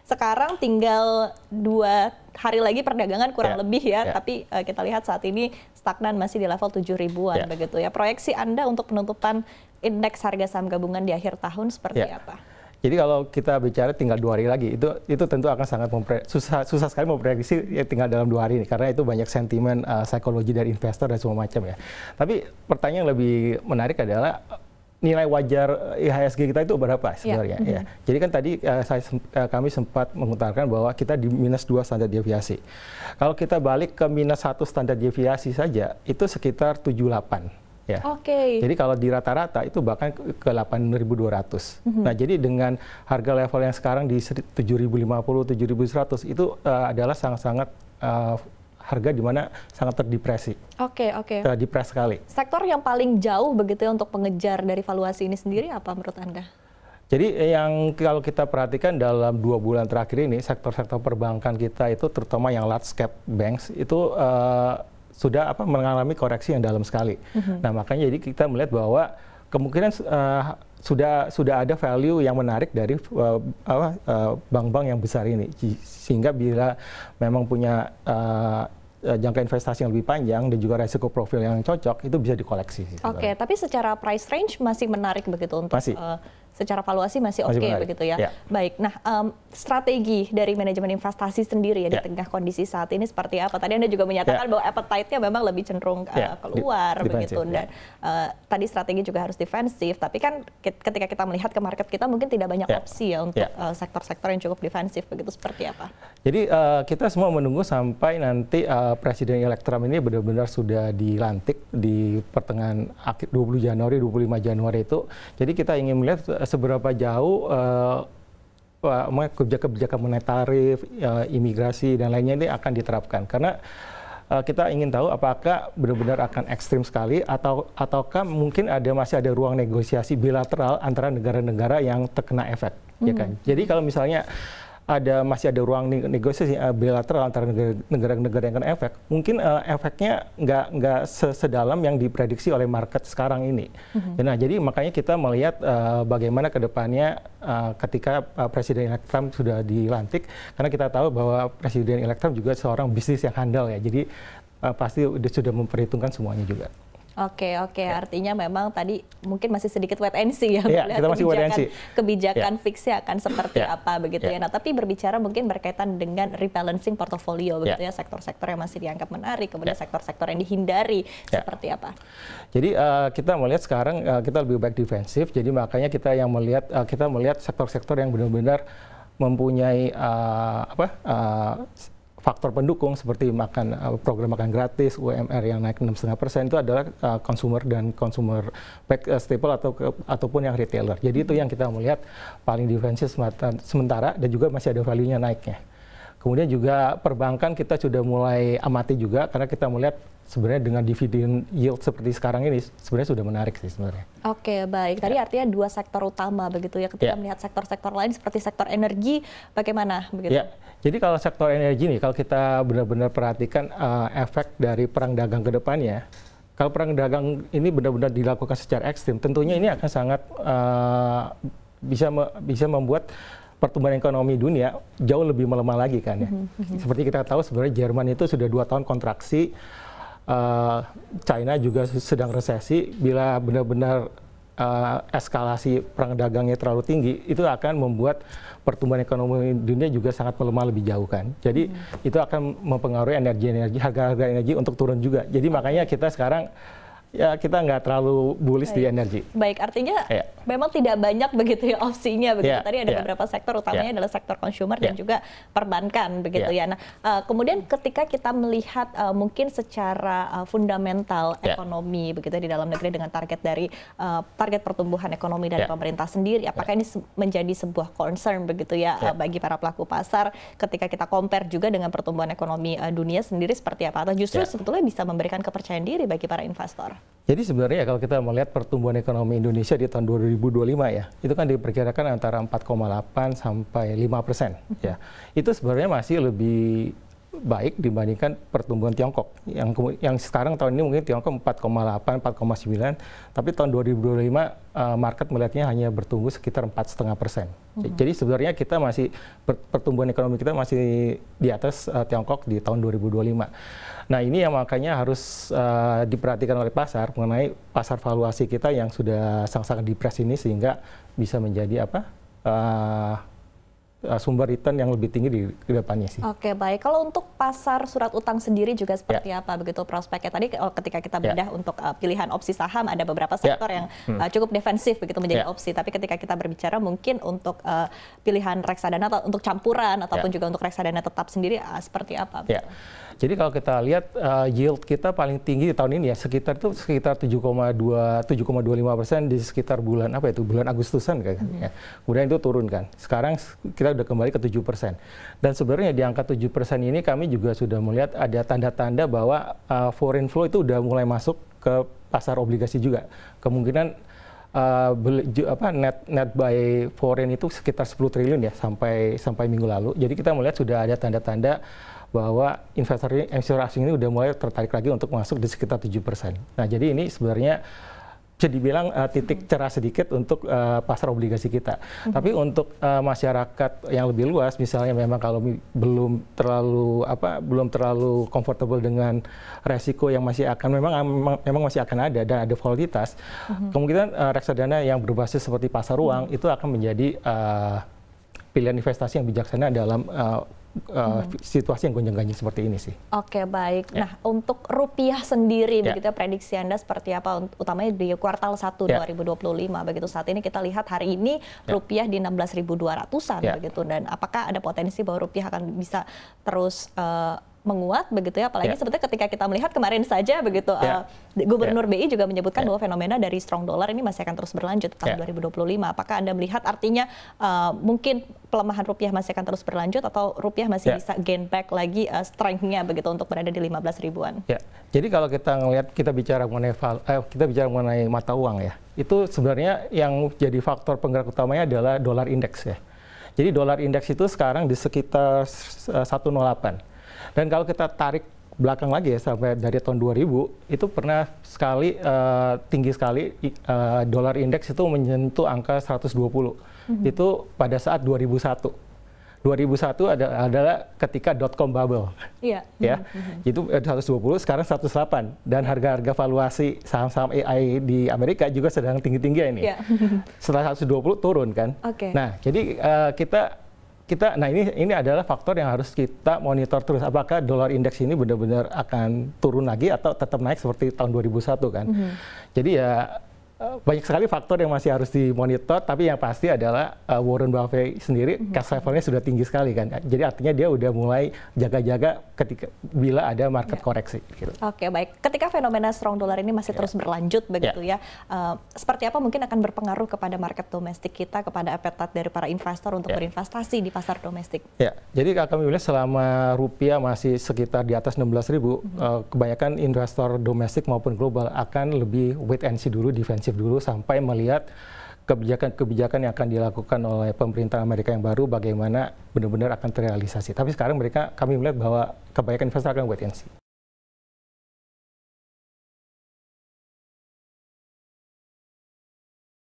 sekarang tinggal 2 hari lagi perdagangan kurang lebih ya, tapi kita lihat saat ini stagnan masih di level 7 ribuan begitu ya. Proyeksi Anda untuk penutupan indeks harga saham gabungan di akhir tahun seperti apa? Jadi kalau kita bicara tinggal 2 hari lagi, itu tentu akan sangat susah sekali memprediksi ya tinggal dalam 2 hari ini, karena itu banyak sentimen psikologi dari investor dan semua macam ya. Tapi pertanyaan yang lebih menarik adalah nilai wajar IHSG kita itu berapa sebenarnya? Ya. Jadi kan tadi kami sempat mengutarakan bahwa kita di -2 standar deviasi. Kalau kita balik ke -1 standar deviasi saja, itu sekitar 78. Ya. Jadi kalau di rata-rata itu bahkan ke 8.200. Nah, jadi dengan harga level yang sekarang di 7.050, 7.100 itu adalah sangat-sangat harga di mana sangat terdepresi. Terdepres sekali. Sektor yang paling jauh begitu ya untuk pengejar dari valuasi ini sendiri apa menurut Anda? Jadi yang kalau kita perhatikan dalam 2 bulan terakhir ini, sektor-sektor perbankan kita itu terutama yang large cap banks itu sudah mengalami koreksi yang dalam sekali. Nah, makanya jadi kita melihat bahwa kemungkinan sudah ada value yang menarik dari bank-bank yang besar ini, sehingga bila memang punya jangka investasi yang lebih panjang dan juga resiko profil yang cocok, itu bisa dikoleksi. Tapi secara price range masih menarik begitu untuk secara valuasi masih begitu ya. Baik, nah strategi dari manajemen investasi sendiri ya di tengah kondisi saat ini seperti apa? Tadi Anda juga menyatakan bahwa appetite-nya memang lebih cenderung keluar begitu, dan tadi strategi juga harus defensif. Tapi kan ketika kita melihat ke market kita mungkin tidak banyak opsi ya untuk sektor-sektor yang cukup defensif begitu, seperti apa? Jadi kita semua menunggu sampai nanti Presiden elect Trump ini benar-benar sudah dilantik di pertengahan akhir 20 Januari, 25 Januari itu. Jadi kita ingin melihat seberapa jauh kebijakan monetarif, imigrasi dan lainnya ini akan diterapkan. Karena kita ingin tahu apakah benar-benar akan ekstrim sekali ataukah mungkin masih ada ruang negosiasi bilateral antara negara-negara yang terkena efek, ya kan? Jadi kalau misalnya masih ada ruang negosiasi bilateral antara negara-negara yang kena efek, mungkin efeknya nggak sedalam yang diprediksi oleh market sekarang ini. Nah, jadi makanya kita melihat bagaimana ke depannya ketika Presiden elect Trump sudah dilantik, karena kita tahu bahwa Presiden elect Trump juga seorang bisnis yang handal ya, jadi pasti sudah memperhitungkan semuanya juga. Artinya memang tadi mungkin masih sedikit wait and see ya, kita masih kebijakan fixnya akan seperti apa begitu ya. Nah, tapi berbicara mungkin berkaitan dengan rebalancing portofolio begitu ya, sektor-sektor yang masih dianggap menarik, kemudian sektor-sektor yang dihindari seperti apa? Jadi kita melihat sekarang kita lebih baik defensif, jadi makanya kita melihat sektor-sektor yang benar-benar mempunyai faktor pendukung seperti program makan gratis, UMR yang naik 6,5% itu adalah consumer dan consumer back staple ataupun yang retailer. Jadi itu yang kita melihat paling defensif sementara dan juga masih ada value-nya naiknya. Kemudian juga perbankan kita sudah mulai amati juga karena kita melihat sebenarnya dengan dividen yield seperti sekarang ini sebenarnya sudah menarik sih sebenarnya. Baik. Tadi artinya 2 sektor utama begitu ya. Ketika melihat sektor-sektor lain seperti sektor energi, bagaimana begitu? Jadi kalau sektor energi nih, kalau kita benar-benar perhatikan efek dari perang dagang ke depannya, kalau perang dagang ini benar-benar dilakukan secara ekstrim, tentunya ini akan sangat bisa membuat pertumbuhan ekonomi dunia jauh lebih melemah lagi kan ya. Seperti kita tahu sebenarnya Jerman itu sudah 2 tahun kontraksi, China juga sedang resesi. Bila benar-benar eskalasi perang dagangnya terlalu tinggi, itu akan membuat pertumbuhan ekonomi dunia juga sangat melemah lebih jauh kan. Jadi itu akan mempengaruhi harga-harga energi untuk turun juga. Jadi makanya kita sekarang kita nggak terlalu bullish di energi. Baik, artinya memang tidak banyak begitu ya opsinya begitu. Tadi ada beberapa sektor, utamanya adalah sektor consumer dan juga perbankan begitu ya. Nah, kemudian ketika kita melihat mungkin secara fundamental ekonomi begitu di dalam negeri dengan target dari target pertumbuhan ekonomi dari pemerintah sendiri, apakah ini menjadi sebuah concern begitu ya bagi para pelaku pasar ketika kita compare juga dengan pertumbuhan ekonomi dunia sendiri seperti apa? Atau justru sebetulnya bisa memberikan kepercayaan diri bagi para investor? Jadi sebenarnya kalau kita melihat pertumbuhan ekonomi Indonesia di tahun 2025 ya, itu kan diperkirakan antara 4,8 sampai 5% ya. Itu sebenarnya masih lebih baik dibandingkan pertumbuhan Tiongkok. Yang sekarang tahun ini mungkin Tiongkok 4,8, 4,9, tapi tahun 2025 market melihatnya hanya bertumbuh sekitar 4,5%. Jadi sebenarnya kita masih pertumbuhan ekonomi kita masih di atas Tiongkok di tahun 2025. Nah ini yang makanya harus diperhatikan oleh pasar mengenai pasar valuasi kita yang sudah sangat-sangat depres ini sehingga bisa menjadi sumber return yang lebih tinggi di depannya sih. Oke, baik. Kalau untuk pasar surat utang sendiri juga seperti apa begitu prospeknya? Tadi ketika kita bedah untuk pilihan opsi saham ada beberapa sektor yang cukup defensif begitu menjadi opsi. Tapi ketika kita berbicara mungkin untuk pilihan reksadana atau untuk campuran ataupun juga untuk reksadana tetap sendiri seperti apa? Jadi kalau kita lihat yield kita paling tinggi di tahun ini ya sekitar 7,25% di sekitar bulan bulan Agustusan kan. Kemudian itu turun kan. Sekarang kita udah kembali ke 7%. Dan sebenarnya di angka 7% ini kami juga sudah melihat ada tanda-tanda bahwa foreign flow itu udah mulai masuk ke pasar obligasi juga. Kemungkinan net buy foreign itu sekitar 10 triliun ya sampai minggu lalu. Jadi kita melihat sudah ada tanda-tanda bahwa investor asing ini udah mulai tertarik lagi untuk masuk di sekitar 7%. Nah, jadi ini sebenarnya bisa dibilang titik cerah sedikit untuk pasar obligasi kita. Tapi untuk masyarakat yang lebih luas, misalnya memang kalau belum terlalu comfortable dengan resiko yang masih akan memang masih akan ada dan ada volatilitas, kemungkinan reksadana yang berbasis seperti pasar uang itu akan menjadi pilihan investasi yang bijaksana dalam situasi yang gonjang-ganjing seperti ini sih. Oke, baik. Nah, untuk rupiah sendiri, begitu prediksi Anda seperti apa, utamanya di kuartal 1 2025, begitu saat ini kita lihat hari ini rupiah di 16.200-an, begitu, dan apakah ada potensi bahwa rupiah akan bisa terus menguat begitu ya, apalagi sebetulnya ketika kita melihat kemarin saja begitu Gubernur BI juga menyebutkan bahwa fenomena dari strong dollar ini masih akan terus berlanjut tahun 2025. Apakah Anda melihat artinya mungkin pelemahan rupiah masih akan terus berlanjut atau rupiah masih bisa gain back lagi strength-nya begitu untuk berada di 15 ribuan? Jadi kalau kita bicara mengenai mata uang ya, itu sebenarnya yang jadi faktor penggerak utamanya adalah dolar indeks ya. Jadi dolar indeks itu sekarang di sekitar 108. Dan kalau kita tarik belakang lagi ya sampai dari tahun 2000 itu pernah tinggi sekali dolar indeks itu menyentuh angka 120. Itu pada saat 2001. 2001 adalah ketika .com bubble. Itu 120, sekarang 108 dan harga-harga valuasi saham-saham AI di Amerika juga sedang tinggi-tinggi ini. Setelah 120 turun kan. Nah, jadi nah ini adalah faktor yang harus kita monitor terus. Apakah dolar indeks ini benar-benar akan turun lagi atau tetap naik seperti tahun 2001 kan? Jadi ya banyak sekali faktor yang masih harus dimonitor, tapi yang pasti adalah Warren Buffett sendiri cash levelnya sudah tinggi sekali kan. Jadi artinya dia udah mulai jaga-jaga bila ada market koreksi. Gitu. Oke, baik. Ketika fenomena strong dollar ini masih terus berlanjut begitu ya, seperti apa mungkin akan berpengaruh kepada market domestik kita, kepada appetite dari para investor untuk berinvestasi di pasar domestik? Jadi kalau kami melihat selama rupiah masih sekitar di atas 16.000, kebanyakan investor domestik maupun global akan lebih wait and see dulu, defensif dulu sampai melihat kebijakan-kebijakan yang akan dilakukan oleh pemerintah Amerika yang baru bagaimana benar-benar akan terrealisasi. Tapi sekarang kami melihat bahwa kebanyakan investor akan wait and see.